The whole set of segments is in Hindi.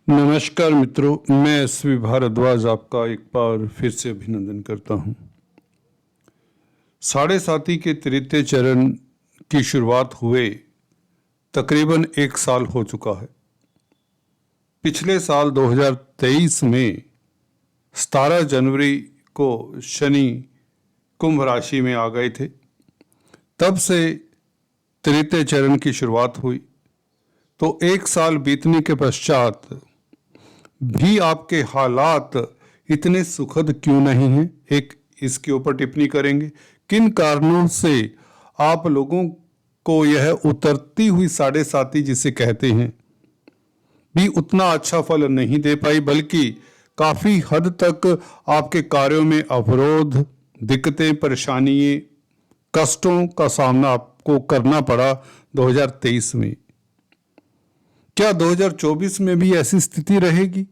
नमस्कार मित्रों, मैं एसवी भारद्वाज आपका एक बार फिर से अभिनंदन करता हूं। साढ़े साती के तृतीय चरण की शुरुआत हुए तकरीबन 1 साल हो चुका है। पिछले साल 2023 में 17 जनवरी को शनि कुंभ राशि में आ गए थे। तब से तृतीय चरण की शुरुआत हुई, तो 1 साल बीतने के पश्चात भी आपके हालात इतने सुखद क्यों नहीं हैं, एक इसके ऊपर टिप्पणी करेंगे। किन कारणों से आप लोगों को यह उतरती हुई साढ़े साती जिसे कहते हैं भी उतना अच्छा फल नहीं दे पाई, बल्कि काफी हद तक आपके कार्यों में अवरोध, दिक्कतें, परेशानियां, कष्टों का सामना आपको करना पड़ा 2023 में। क्या 2024 में भी ऐसी स्थिति रहेगी?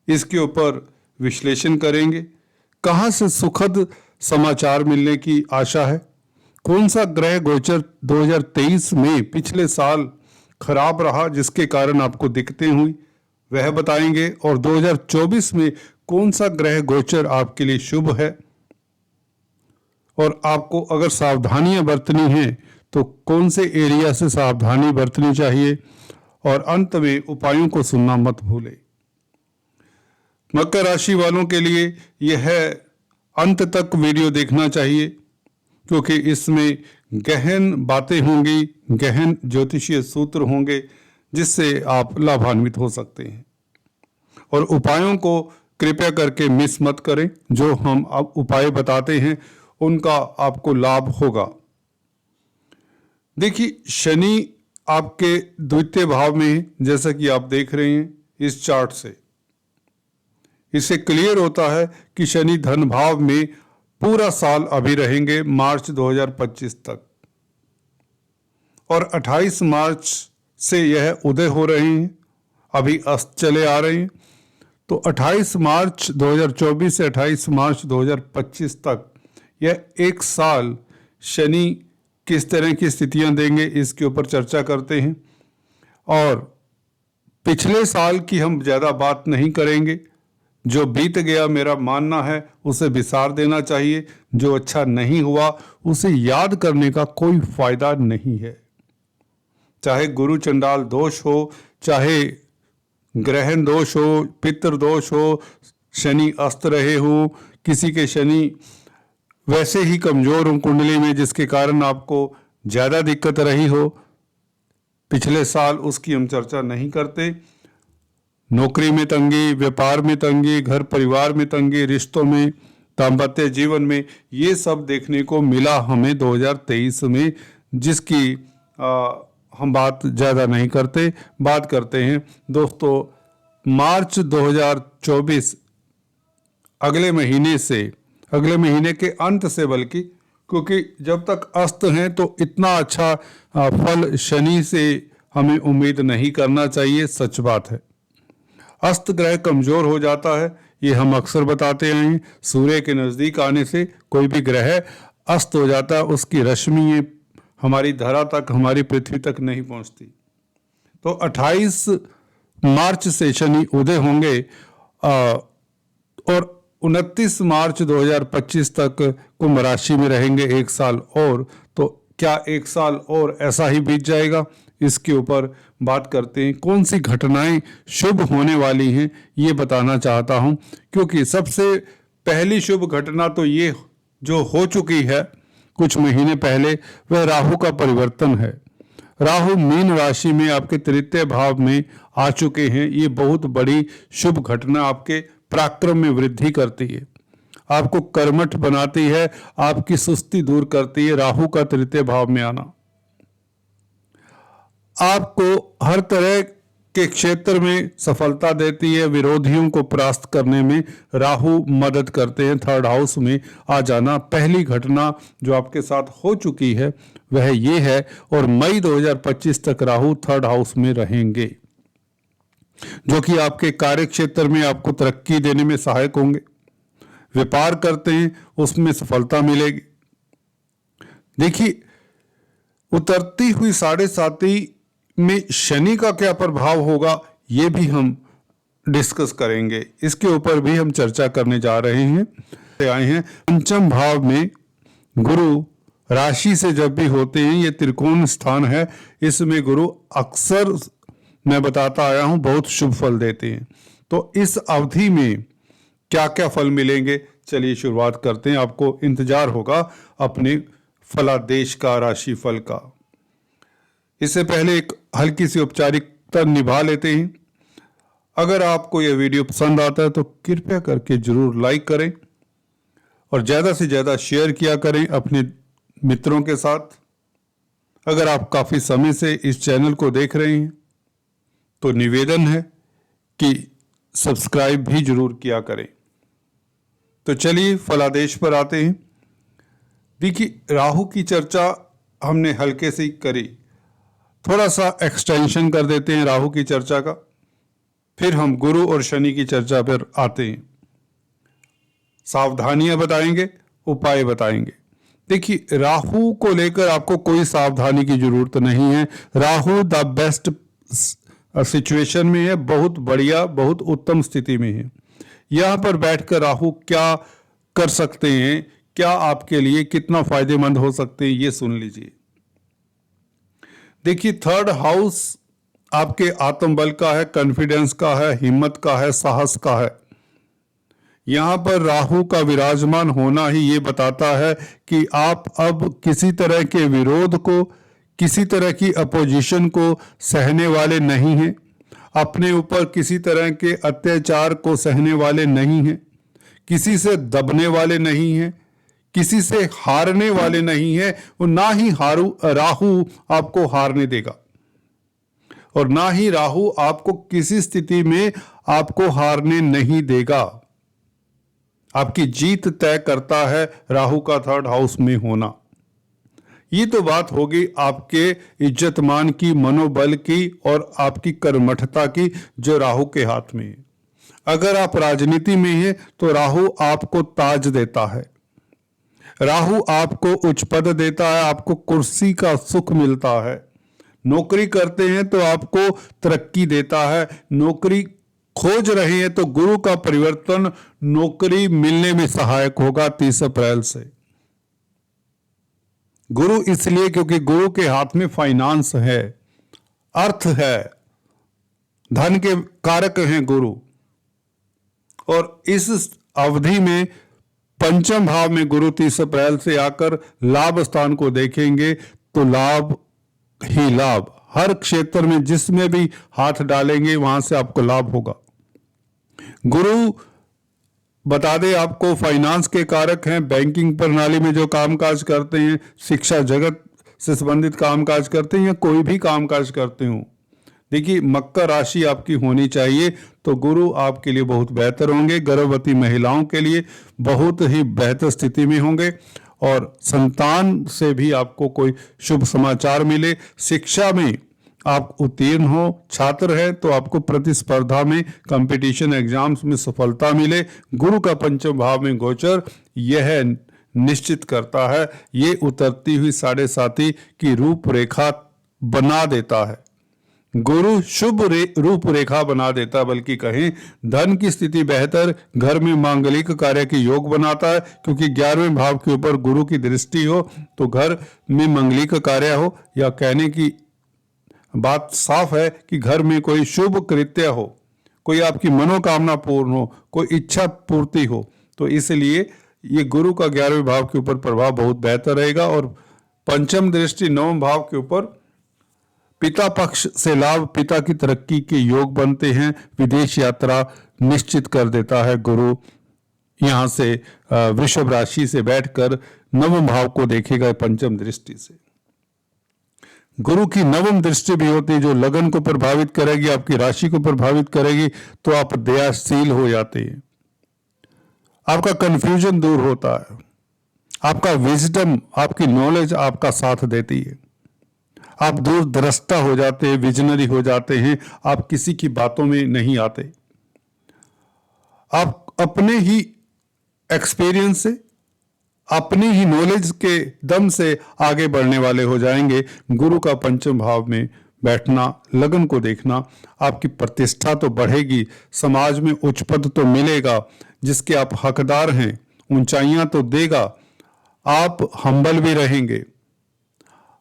इसके ऊपर विश्लेषण करेंगे। कहां से सुखद समाचार मिलने की आशा है? कौन सा ग्रह गोचर 2023 में पिछले साल खराब रहा जिसके कारण आपको दिक्कतें हुई, वह बताएंगे। और 2024 में कौन सा ग्रह गोचर आपके लिए शुभ है और आपको अगर सावधानियां बरतनी हैं तो कौन से एरिया से सावधानी बरतनी चाहिए, और अंत में उपायों को सुनना मत भूलें। मकर राशि वालों के लिए यह अंत तक वीडियो देखना चाहिए, क्योंकि इसमें गहन बातें होंगी, गहन ज्योतिषीय सूत्र होंगे जिससे आप लाभान्वित हो सकते हैं। और उपायों को कृपया करके मिस मत करें। जो हम अब उपाय बताते हैं उनका आपको लाभ होगा। देखिए, शनि आपके द्वितीय भाव में है, जैसा कि आप देख रहे हैं इस चार्ट से। इससे क्लियर होता है कि शनि धन भाव में पूरा साल अभी रहेंगे, मार्च 2025 तक। और 28 मार्च से यह उदय हो रहे हैं, अभी अस्त चले आ रहे हैं। तो 28 मार्च 2024 से 28 मार्च 2025 तक यह 1 साल शनि किस तरह की स्थितियां देंगे, इसके ऊपर चर्चा करते हैं। और पिछले साल की हम ज़्यादा बात नहीं करेंगे। जो बीत गया मेरा मानना है उसे विसार देना चाहिए। जो अच्छा नहीं हुआ उसे याद करने का कोई फायदा नहीं है। चाहे गुरु चंडाल दोष हो, चाहे ग्रहण दोष हो, पितृ दोष हो, शनि अस्त रहे हो, किसी के शनि वैसे ही कमजोर हो कुंडली में जिसके कारण आपको ज़्यादा दिक्कत रही हो पिछले साल, उसकी हम चर्चा नहीं करते। नौकरी में तंगी, व्यापार में तंगी, घर परिवार में तंगी, रिश्तों में, दाम्पत्य जीवन में, ये सब देखने को मिला हमें 2023 में, जिसकी हम बात ज़्यादा नहीं करते। बात करते हैं दोस्तों मार्च 2024 अगले महीने से, अगले महीने के अंत से, बल्कि क्योंकि जब तक अस्त हैं तो इतना अच्छा फल शनि से हमें उम्मीद नहीं करना चाहिए। सच बात है, अस्त ग्रह कमजोर हो जाता है, ये हम अक्सर बताते आए हैं। सूर्य के नज़दीक आने से कोई भी ग्रह अस्त हो जाता है, उसकी रश्मि हमारी धरा तक, हमारी पृथ्वी तक नहीं पहुंचती। तो 28 मार्च से शनि उदय होंगे और 29 मार्च 2025 तक कुंभ राशि में रहेंगे 1 साल और। तो क्या 1 साल और ऐसा ही बीत जाएगा? इसके ऊपर बात करते हैं। कौन सी घटनाएं शुभ होने वाली हैं ये बताना चाहता हूं, क्योंकि सबसे पहली शुभ घटना तो ये जो हो चुकी है कुछ महीने पहले, वह राहु का परिवर्तन है। राहु मीन राशि में आपके तृतीय भाव में आ चुके हैं। ये बहुत बड़ी शुभ घटना आपके पराक्रम में वृद्धि करती है, आपको कर्मठ बनाती है, आपकी सुस्ती दूर करती है। राहु का तृतीय भाव में आना आपको हर तरह के क्षेत्र में सफलता देती है। विरोधियों को परास्त करने में राहु मदद करते हैं। थर्ड हाउस में आ जाना पहली घटना जो आपके साथ हो चुकी है वह ये है। और मई 2025 तक राहु थर्ड हाउस में रहेंगे, जो कि आपके कार्य क्षेत्र में आपको तरक्की देने में सहायक होंगे। व्यापार करते हैं उसमें सफलता मिलेगी। देखिए, उतरती हुई साढ़े साती में शनि का क्या प्रभाव होगा ये भी हम डिस्कस करेंगे, इसके ऊपर भी हम चर्चा करने जा रहे हैं। आए हैं पंचम भाव में गुरु राशि से जब भी होते हैं, ये त्रिकोण स्थान है, इसमें गुरु अक्सर मैं बताता आया हूं बहुत शुभ फल देते हैं। तो इस अवधि में क्या क्या फल मिलेंगे, चलिए शुरुआत करते हैं। आपको इंतजार होगा अपने फलादेश का, राशि फल का। इससे पहले एक हल्की सी औपचारिकता निभा लेते हैं। अगर आपको यह वीडियो पसंद आता है तो कृपया करके जरूर लाइक करें और ज़्यादा से ज़्यादा शेयर किया करें अपने मित्रों के साथ। अगर आप काफ़ी समय से इस चैनल को देख रहे हैं तो निवेदन है कि सब्सक्राइब भी जरूर किया करें। तो चलिए फलादेश पर आते हैं। देखिए, राहु की चर्चा हमने हल्के से ही करी, थोड़ा सा एक्सटेंशन कर देते हैं राहु की चर्चा का, फिर हम गुरु और शनि की चर्चा पर आते हैं। सावधानियां बताएंगे, उपाय बताएंगे। देखिए, राहु को लेकर आपको कोई सावधानी की जरूरत नहीं है। राहु द बेस्ट सिचुएशन में है, बहुत बढ़िया, बहुत उत्तम स्थिति में है। यहां पर बैठकर राहु क्या कर सकते हैं, क्या आपके लिए कितना फायदेमंद हो सकते हैं, ये सुन लीजिए। देखिए, थर्ड हाउस आपके आत्मबल का है, कॉन्फिडेंस का है, हिम्मत का है, साहस का है। यहां पर राहु का विराजमान होना ही ये बताता है कि आप अब किसी तरह के विरोध को, किसी तरह की अपोजिशन को सहने वाले नहीं हैं, अपने ऊपर किसी तरह के अत्याचार को सहने वाले नहीं हैं, किसी से दबने वाले नहीं हैं, किसी से हारने वाले नहीं हैं, और ना ही राहु आपको हारने देगा, और ना ही राहु आपको किसी स्थिति में आपको हारने नहीं देगा। आपकी जीत तय करता है राहु का थर्ड हाउस में होना। ये तो बात होगी आपके इज्जतमान की, मनोबल की और आपकी कर्मठता की, जो राहु के हाथ में है। अगर आप राजनीति में हैं तो राहु आपको ताज देता है, राहु आपको उच्च पद देता है, आपको कुर्सी का सुख मिलता है। नौकरी करते हैं तो आपको तरक्की देता है, नौकरी खोज रहे हैं तो गुरु का परिवर्तन नौकरी मिलने में सहायक होगा 30 अप्रैल से। गुरु इसलिए क्योंकि गुरु के हाथ में फाइनेंस है, अर्थ है, धन के कारक हैं गुरु। और इस अवधि में पंचम भाव में गुरु 30 अप्रैल से आकर लाभ स्थान को देखेंगे तो लाभ ही लाभ, हर क्षेत्र में जिसमें भी हाथ डालेंगे वहां से आपको लाभ होगा। गुरु बता दे आपको फाइनेंस के कारक हैं, बैंकिंग प्रणाली में जो कामकाज करते हैं, शिक्षा जगत से संबंधित कामकाज करते हैं या कोई भी कामकाज करते हो। देखिए, मकर राशि आपकी होनी चाहिए तो गुरु आपके लिए बहुत बेहतर होंगे। गर्भवती महिलाओं के लिए बहुत ही बेहतर स्थिति में होंगे और संतान से भी आपको कोई शुभ समाचार मिले। शिक्षा में आप उत्तीर्ण हो, छात्र हैं तो आपको प्रतिस्पर्धा में, कंपटीशन एग्जाम्स में सफलता मिले। गुरु का पंचम भाव में गोचर यह निश्चित करता है, ये उतरती हुई 7.5 की रूपरेखा बना देता है। गुरु शुभ रूपरेखा बना देता, बल्कि कहें धन की स्थिति बेहतर, घर में मांगलिक कार्य के योग बनाता है, क्योंकि 11वें भाव के ऊपर गुरु की दृष्टि हो तो घर में मांगलिक कार्य हो, या कहने की बात साफ है कि घर में कोई शुभ कृत्य हो, कोई आपकी मनोकामना पूर्ण हो, कोई इच्छा पूर्ति हो। तो इसलिए ये गुरु का 11वें भाव के ऊपर प्रभाव बहुत बेहतर रहेगा। और पंचम दृष्टि 9वें भाव के ऊपर पिता पक्ष से लाभ, पिता की तरक्की के योग बनते हैं, विदेश यात्रा निश्चित कर देता है गुरु। यहां से वृषभ राशि से बैठकर 9वें भाव को देखेगा पंचम दृष्टि से। गुरु की 9वीं दृष्टि भी होती है जो लगन को प्रभावित करेगी, आपकी राशि को प्रभावित करेगी, तो आप दयाशील हो जाते हैं, आपका कंफ्यूजन दूर होता है, आपका विजडम, आपकी नॉलेज आपका साथ देती है, आप दूरदृष्टा हो जाते हैं, विजनरी हो जाते हैं, आप किसी की बातों में नहीं आते, आप अपने ही एक्सपीरियंस से, अपनी ही नॉलेज के दम से आगे बढ़ने वाले हो जाएंगे। गुरु का पंचम भाव में बैठना, लगन को देखना। आपकी प्रतिष्ठा तो बढ़ेगी, समाज में उच्च पद तो मिलेगा जिसके आप हकदार हैं, ऊंचाइयां तो देगा। आप हम्बल भी रहेंगे,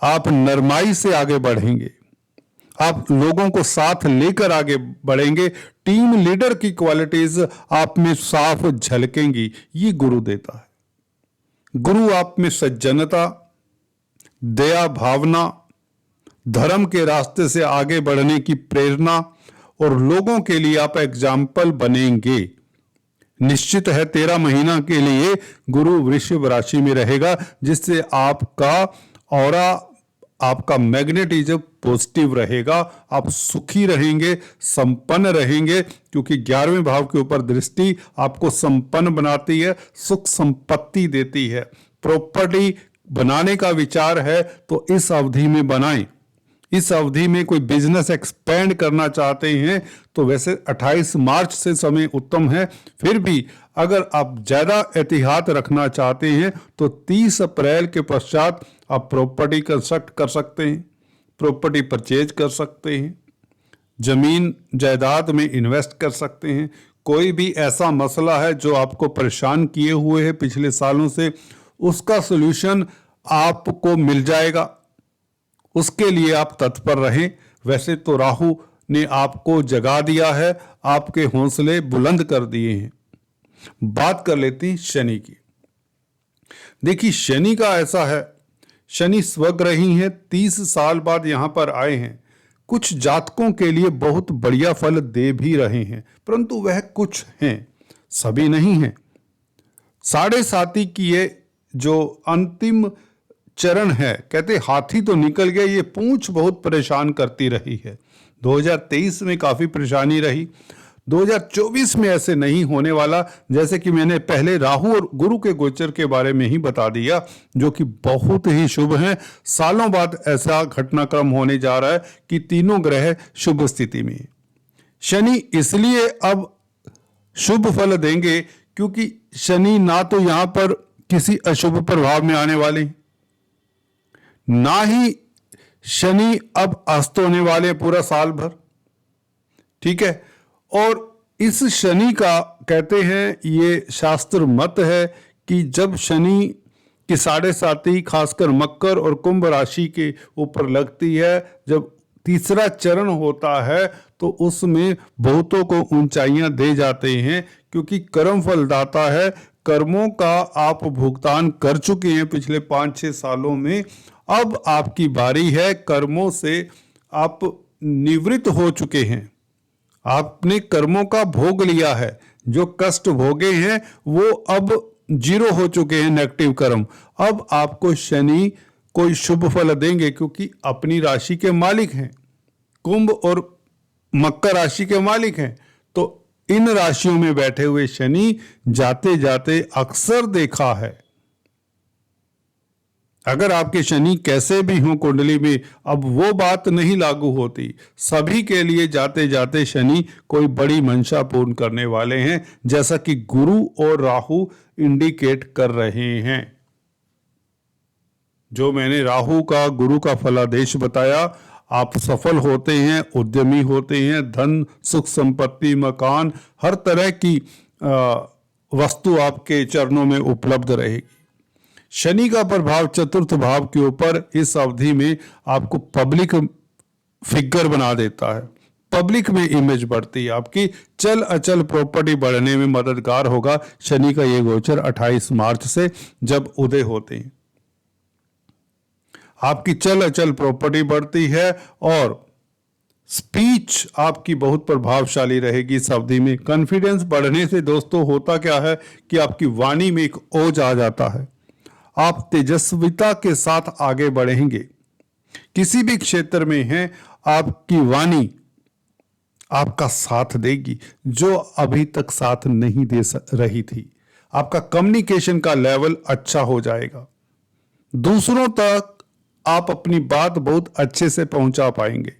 आप नरमाई से आगे बढ़ेंगे, आप लोगों को साथ लेकर आगे बढ़ेंगे। टीम लीडर की क्वालिटीज आप में साफ झलकेंगी। ये गुरु देता है। गुरु आप में सज्जनता, दया भावना, धर्म के रास्ते से आगे बढ़ने की प्रेरणा और लोगों के लिए आप एग्जाम्पल बनेंगे। निश्चित है 13 महीना के लिए गुरु वृषभ राशि में रहेगा, जिससे आपका ऑरा, आपका मैग्नेटिज्म पॉजिटिव रहेगा। आप सुखी रहेंगे, संपन्न रहेंगे, क्योंकि 11वें भाव के ऊपर दृष्टि आपको संपन्न बनाती है, सुख संपत्ति देती है। प्रॉपर्टी बनाने का विचार है तो इस अवधि में बनाएं। इस अवधि में कोई बिजनेस एक्सपेंड करना चाहते हैं तो वैसे 28 मार्च से समय उत्तम है। फिर भी अगर आप ज्यादा एहतियात रखना चाहते हैं तो 30 अप्रैल के पश्चात आप प्रॉपर्टी कंस्ट्रक्ट कर सकते हैं, प्रॉपर्टी परचेज कर सकते हैं, जमीन जायदाद में इन्वेस्ट कर सकते हैं। कोई भी ऐसा मसला है जो आपको परेशान किए हुए है पिछले सालों से, उसका सलूशन आपको मिल जाएगा। उसके लिए आप तत्पर रहें। वैसे तो राहु ने आपको जगा दिया है, आपके हौसले बुलंद कर दिए हैं। बात कर लेती शनि की। देखिए शनि का ऐसा है, शनि स्वग्रही हैं, 30 साल बाद यहां पर आए हैं। कुछ जातकों के लिए बहुत बढ़िया फल दे भी रहे हैं, परंतु वह कुछ हैं, सभी नहीं हैं। 7.5 की ये जो अंतिम चरण है, कहते हाथी तो निकल गया, ये पूंछ बहुत परेशान करती रही है। 2023 में काफी परेशानी रही, 2024 में ऐसे नहीं होने वाला। जैसे कि मैंने पहले राहु और गुरु के गोचर के बारे में ही बता दिया, जो कि बहुत ही शुभ है। सालों बाद ऐसा घटनाक्रम होने जा रहा है कि तीनों ग्रह शुभ स्थिति में। शनि इसलिए अब शुभ फल देंगे क्योंकि शनि ना तो यहां पर किसी अशुभ प्रभाव में आने वाले, ना ही शनि अब अस्त होने वाले पूरा साल भर, ठीक है। और इस शनि का कहते हैं, ये शास्त्र मत है कि जब शनि की 7.5 खासकर मकर और कुंभ राशि के ऊपर लगती है, जब तीसरा चरण होता है तो उसमें बहुतों को ऊंचाइयां दे जाते हैं, क्योंकि कर्म फलदाता है। कर्मों का आप भुगतान कर चुके हैं पिछले 5-6 सालों में, अब आपकी बारी है। कर्मों से आप निवृत्त हो चुके हैं, आपने कर्मों का भोग लिया है, जो कष्ट भोगे हैं वो अब 0 हो चुके हैं, नेगेटिव कर्म। अब आपको शनि कोई शुभ फल देंगे, क्योंकि अपनी राशि के मालिक हैं, कुंभ और मकर राशि के मालिक हैं। तो इन राशियों में बैठे हुए शनि जाते जाते अक्सर देखा है, अगर आपके शनि कैसे भी हों कुंडली में, अब वो बात नहीं लागू होती। सभी के लिए जाते जाते शनि कोई बड़ी मंशा पूर्ण करने वाले हैं, जैसा कि गुरु और राहु इंडिकेट कर रहे हैं। जो मैंने राहु का गुरु का फलादेश बताया, आप सफल होते हैं, उद्यमी होते हैं, धन सुख संपत्ति मकान हर तरह की वस्तु आपके चरणों में उपलब्ध रहेगी। शनि का प्रभाव चतुर्थ भाव के ऊपर इस अवधि में आपको पब्लिक फिगर बना देता है, पब्लिक में इमेज बढ़ती है आपकी, चल अचल प्रॉपर्टी बढ़ने में मददगार होगा। शनि का ये गोचर 28 मार्च से जब उदय होते हैं, आपकी चल अचल प्रॉपर्टी बढ़ती है और स्पीच आपकी बहुत प्रभावशाली रहेगी इस अवधि में। कॉन्फिडेंस बढ़ने से दोस्तों होता क्या है कि आपकी वाणी में एक ओज आ जाता है, आप तेजस्विता के साथ आगे बढ़ेंगे। किसी भी क्षेत्र में हैं, आपकी वाणी आपका साथ देगी, जो अभी तक साथ नहीं दे रही थी। आपका कम्युनिकेशन का लेवल अच्छा हो जाएगा, दूसरों तक आप अपनी बात बहुत अच्छे से पहुंचा पाएंगे।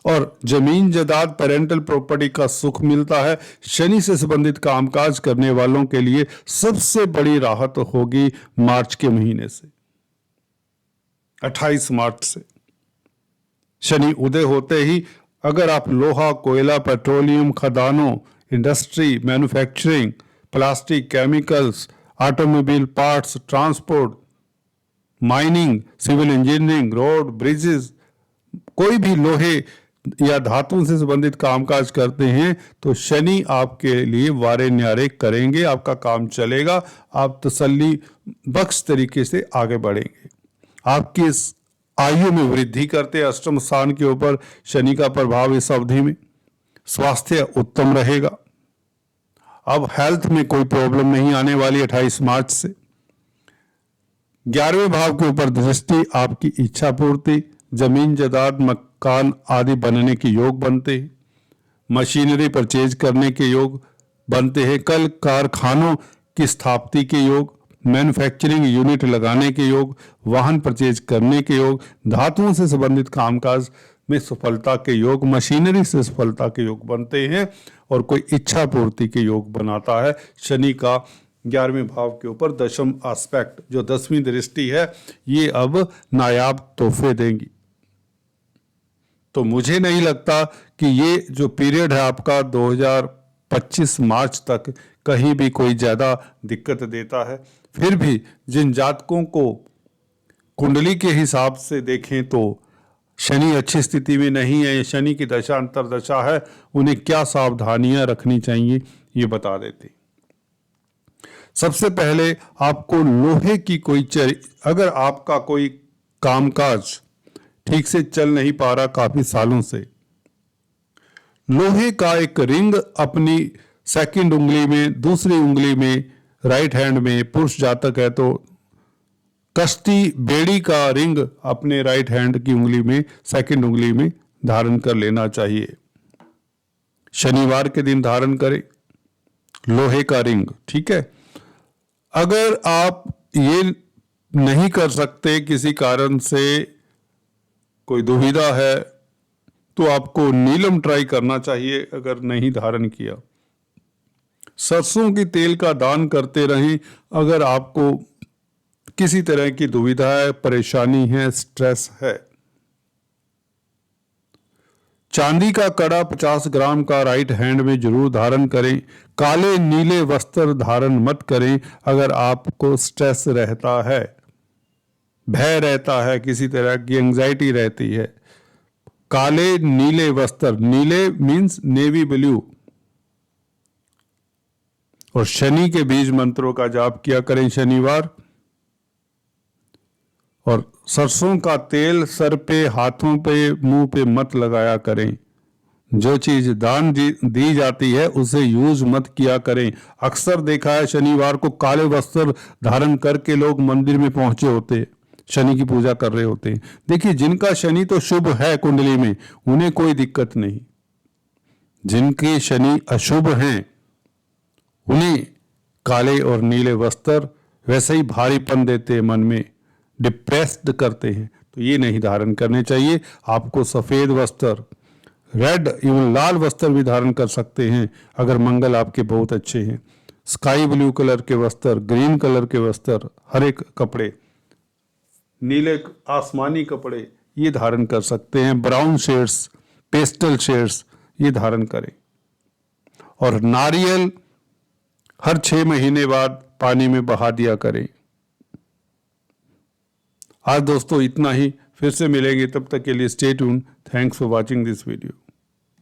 और जमीन जायदाद पेरेंटल प्रॉपर्टी का सुख मिलता है। शनि से संबंधित कामकाज करने वालों के लिए सबसे बड़ी राहत होगी मार्च के महीने से, 28 मार्च से। शनि उदय होते ही अगर आप लोहा, कोयला, पेट्रोलियम, खदानों, industry, manufacturing, plastic, chemicals, automobile parts, transport, mining, civil engineering, road, bridges, कोई भी लोहे या धातुओं से संबंधित कामकाज करते हैं तो शनि आपके लिए वारे न्यारे करेंगे, आपका काम चलेगा, आप तसल्ली बख्श तरीके से आगे बढ़ेंगे। आपकी इस आयु में वृद्धि करते अष्टम स्थान के ऊपर शनि का प्रभाव इस अवधि में, स्वास्थ्य उत्तम रहेगा। अब हेल्थ में कोई प्रॉब्लम नहीं आने वाली 28 मार्च से। 11वें भाव के ऊपर दृष्टि आपकी इच्छा पूर्ति, जमीन जायदाद, मकान आदि बनने के योग बनते हैं, मशीनरी परचेज करने के योग बनते हैं, कल कारखानों की स्थापना के योग, मैन्युफैक्चरिंग यूनिट लगाने के योग, वाहन परचेज करने के योग, धातुओं से संबंधित कामकाज में सफलता के योग, मशीनरी से सफलता के योग बनते हैं और कोई इच्छा पूर्ति के योग बनाता है। शनि का 11वें भाव के ऊपर दशम एस्पेक्ट जो 10वीं दृष्टि है ये अब नायाब तोहफे देंगी। तो मुझे नहीं लगता कि ये जो पीरियड है आपका 2025 मार्च तक कहीं भी कोई ज़्यादा दिक्कत देता है। फिर भी जिन जातकों को कुंडली के हिसाब से देखें तो शनि अच्छी स्थिति में नहीं है, शनि की दशा अंतरदशा है, उन्हें क्या सावधानियां रखनी चाहिए ये बता देते। सबसे पहले आपको लोहे की कोई अगर आपका कोई कामकाज ठीक से चल नहीं पा रहा काफी सालों से, लोहे का एक रिंग अपनी सेकंड उंगली में, दूसरी उंगली में, राइट हैंड में, पुरुष जातक है तो कश्ती बेड़ी का रिंग अपने राइट हैंड की उंगली में, सेकंड उंगली में धारण कर लेना चाहिए। शनिवार के दिन धारण करें लोहे का रिंग, ठीक है। अगर आप ये नहीं कर सकते, किसी कारण से कोई दुविधा है, तो आपको नीलम ट्राई करना चाहिए अगर नहीं धारण किया। सरसों की तेल का दान करते रहें अगर आपको किसी तरह की दुविधा है, परेशानी है, स्ट्रेस है। चांदी का कड़ा 50 ग्राम का राइट हैंड में जरूर धारण करें। काले नीले वस्त्र धारण मत करें अगर आपको स्ट्रेस रहता है, भय रहता है, किसी तरह की एंजाइटी रहती है। काले नीले वस्त्र, नीले मीन्स नेवी ब्लू, और शनि के बीज मंत्रों का जाप किया करें शनिवार। और सरसों का तेल सर पे, हाथों पे, मुंह पे मत लगाया करें। जो चीज दान दी जाती है उसे यूज मत किया करें। अक्सर देखा है शनिवार को काले वस्त्र धारण करके लोग मंदिर में पहुंचे होते, शनि की पूजा कर रहे होते हैं। देखिए, जिनका शनि तो शुभ है कुंडली में उन्हें कोई दिक्कत नहीं, जिनके शनि अशुभ हैं उन्हें काले और नीले वस्त्र वैसे ही भारीपन देते हैं, मन में डिप्रेस्ड करते हैं, तो ये नहीं धारण करने चाहिए। आपको सफेद वस्त्र, रेड, इवन लाल वस्त्र भी धारण कर सकते हैं अगर मंगल आपके बहुत अच्छे हैं। स्काई ब्लू कलर के वस्त्र, ग्रीन कलर के वस्त्र, हरे कपड़े, नीले आसमानी कपड़े ये धारण कर सकते हैं। ब्राउन शेड्स, पेस्टल शेड्स ये धारण करें। और नारियल हर 6 महीने बाद पानी में बहा दिया करें। आज दोस्तों इतना ही, फिर से मिलेंगे, तब तक के लिए stay tune. Thanks for watching this video.